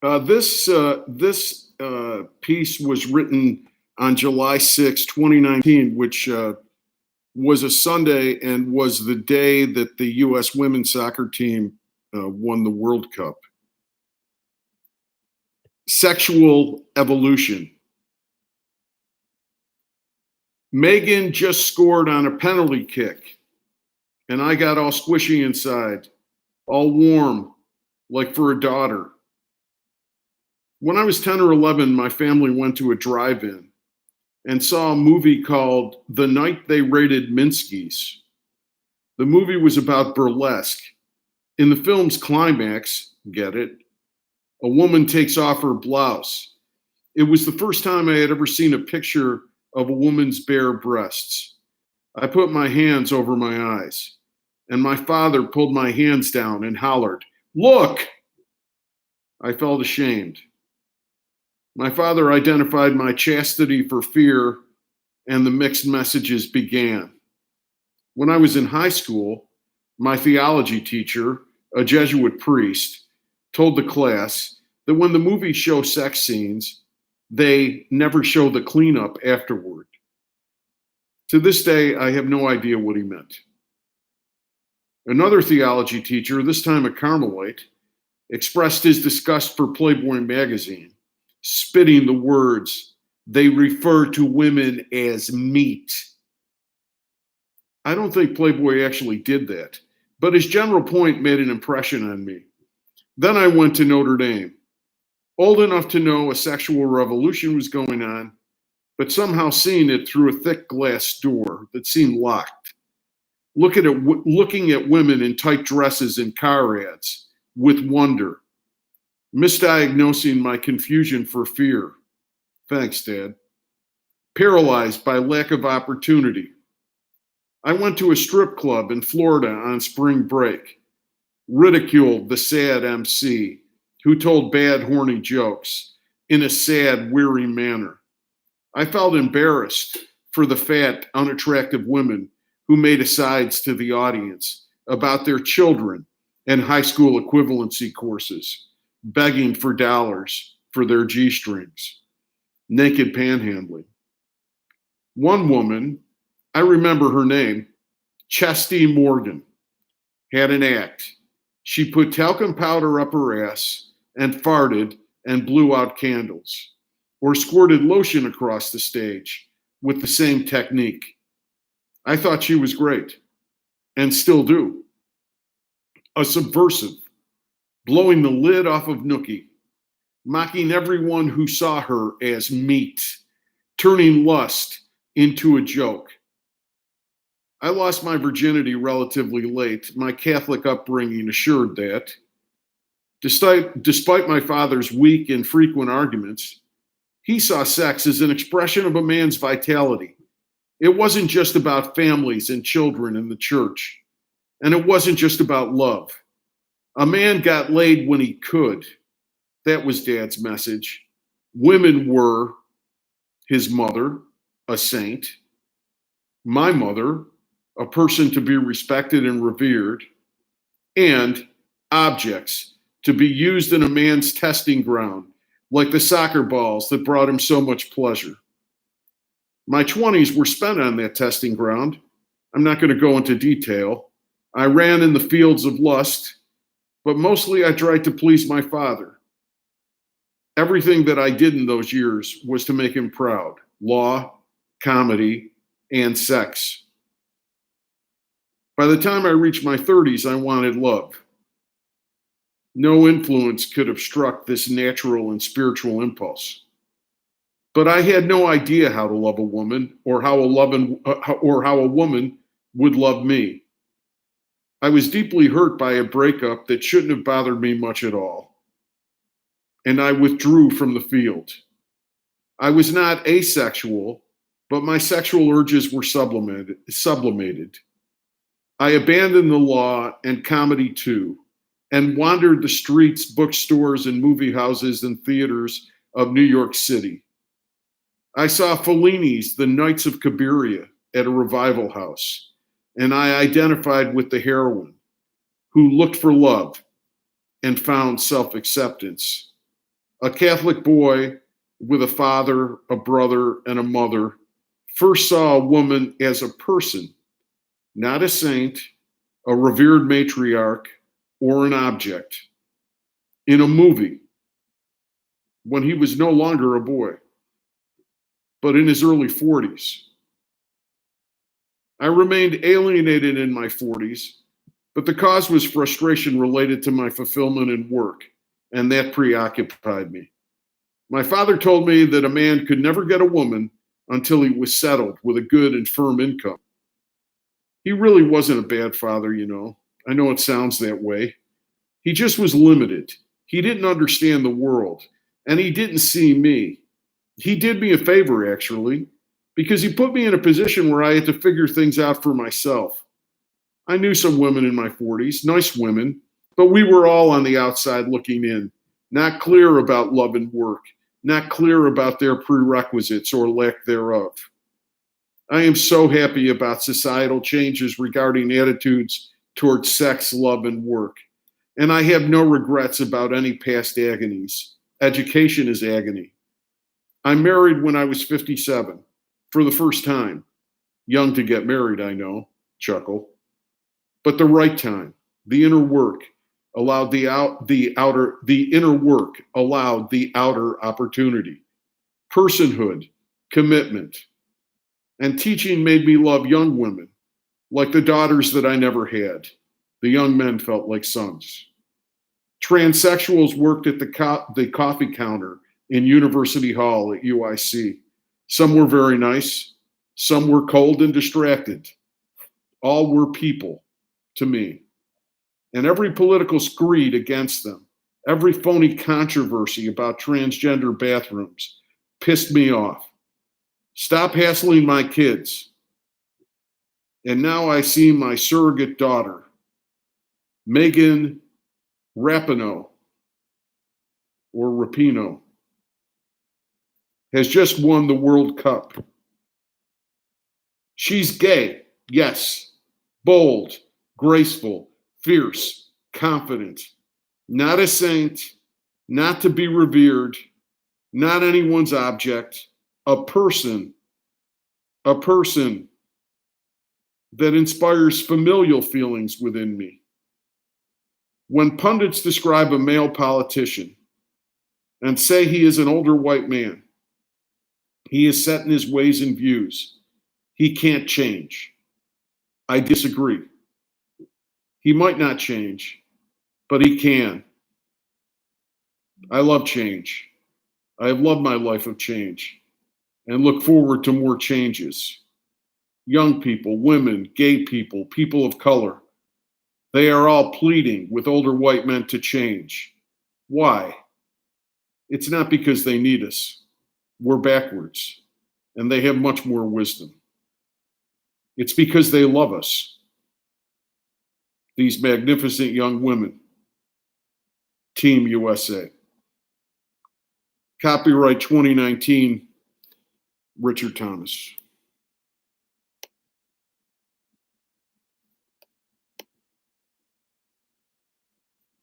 This piece was written on July 6, 2019, which was a Sunday and was the day that the U.S. women's soccer team won the World Cup. Sexual evolution. Megan just scored on a penalty kick, and I got all squishy inside, all warm, like for a daughter. When I was 10 or 11, my family went to a drive-in and saw a movie called The Night They Raided Minsky's. The movie was about burlesque. In the film's climax, get it, a woman takes off her blouse. It was the first time I had ever seen a picture of a woman's bare breasts. I put my hands over my eyes, and my father pulled my hands down and hollered, "Look!" I felt ashamed. My father identified my chastity for fear, and the mixed messages began. When I was in high school, my theology teacher, a Jesuit priest, told the class that when the movies show sex scenes, they never show the cleanup afterward. To this day, I have no idea what he meant. Another theology teacher, this time a Carmelite, expressed his disgust for Playboy magazine, spitting the words, "They refer to women as meat." I don't think Playboy actually did that, but his general point made an impression on me. Then I went to Notre Dame, old enough to know a sexual revolution was going on, but somehow seeing it through a thick glass door that seemed locked. Looking at women in tight dresses and car ads with wonder, misdiagnosing my confusion for fear. Thanks, Dad. Paralyzed by lack of opportunity. I went to a strip club in Florida on spring break, ridiculed the sad MC who told bad, horny jokes in a sad, weary manner. I felt embarrassed for the fat, unattractive women who made asides to the audience about their children and high school equivalency courses, begging for dollars for their G-strings. Naked panhandling. One woman, I remember her name, Chesty Morgan, had an act. She put talcum powder up her ass and farted and blew out candles, or squirted lotion across the stage with the same technique. I thought she was great, and still do. A subversive, blowing the lid off of Nookie, mocking everyone who saw her as meat, turning lust into a joke. I lost my virginity relatively late. My Catholic upbringing assured that. Despite my father's weak and frequent arguments, he saw sex as an expression of a man's vitality. It wasn't just about families and children in the church, and it wasn't just about love. A man got laid when he could. That was Dad's message. Women were his mother, a saint, my mother, a person to be respected and revered, and objects to be used in a man's testing ground, like the soccer balls that brought him so much pleasure. My 20s were spent on that testing ground. I'm not going to go into detail. I ran in the fields of lust, but mostly I tried to please my father. Everything that I did in those years was to make him proud. Law, comedy, and sex. By the time I reached my 30s, I wanted love. No influence could obstruct this natural and spiritual impulse. But I had no idea how to love a woman or how a woman would love me. I was deeply hurt by a breakup that shouldn't have bothered me much at all. And I withdrew from the field. I was not asexual, but my sexual urges were sublimated. I abandoned the law and comedy too, and wandered the streets, bookstores, and movie houses and theaters of New York City. I saw Fellini's The Knights of Cabiria at a revival house, and I identified with the heroine who looked for love and found self-acceptance. A Catholic boy with a father, a brother, and a mother first saw a woman as a person, not a saint, a revered matriarch, or an object, in a movie when he was no longer a boy, but in his early 40s. I remained alienated in my 40s, but the cause was frustration related to my fulfillment in work, and that preoccupied me. My father told me that a man could never get a woman until he was settled with a good and firm income. He really wasn't a bad father, you know. I know it sounds that way. He just was limited. He didn't understand the world, and he didn't see me. He did me a favor, actually, because he put me in a position where I had to figure things out for myself. I knew some women in my 40s, nice women, but we were all on the outside looking in, not clear about love and work, not clear about their prerequisites or lack thereof. I am so happy about societal changes regarding attitudes towards sex, love, and work. And I have no regrets about any past agonies. Education is agony. I married when I was 57 for the first time. Young to get married, I know, chuckle. But the right time, the inner work allowed the inner work allowed the outer opportunity. Personhood, commitment, and teaching made me love young women, like the daughters that I never had. The young men felt like sons. Transsexuals worked at the coffee counter in University Hall at UIC. Some were very nice, some were cold and distracted. All were people to me. And every political screed against them, every phony controversy about transgender bathrooms pissed me off. Stop hassling my kids. And now I see my surrogate daughter, Megan Rapinoe, or Rapinoe, has just won the World Cup. She's gay, yes, bold, graceful, fierce, confident, not a saint, not to be revered, not anyone's object, a person that inspires familial feelings within me. When pundits describe a male politician and say he is an older white man, he is set in his ways and views. He can't change. I disagree. He might not change, but he can. I love change. I have loved my life of change and look forward to more changes. Young people, women, gay people, people of color, they are all pleading with older white men to change. Why? It's not because they need us. We're backwards, and they have much more wisdom. It's because they love us. These magnificent young women. Team USA. Copyright 2019, Richard Thomas.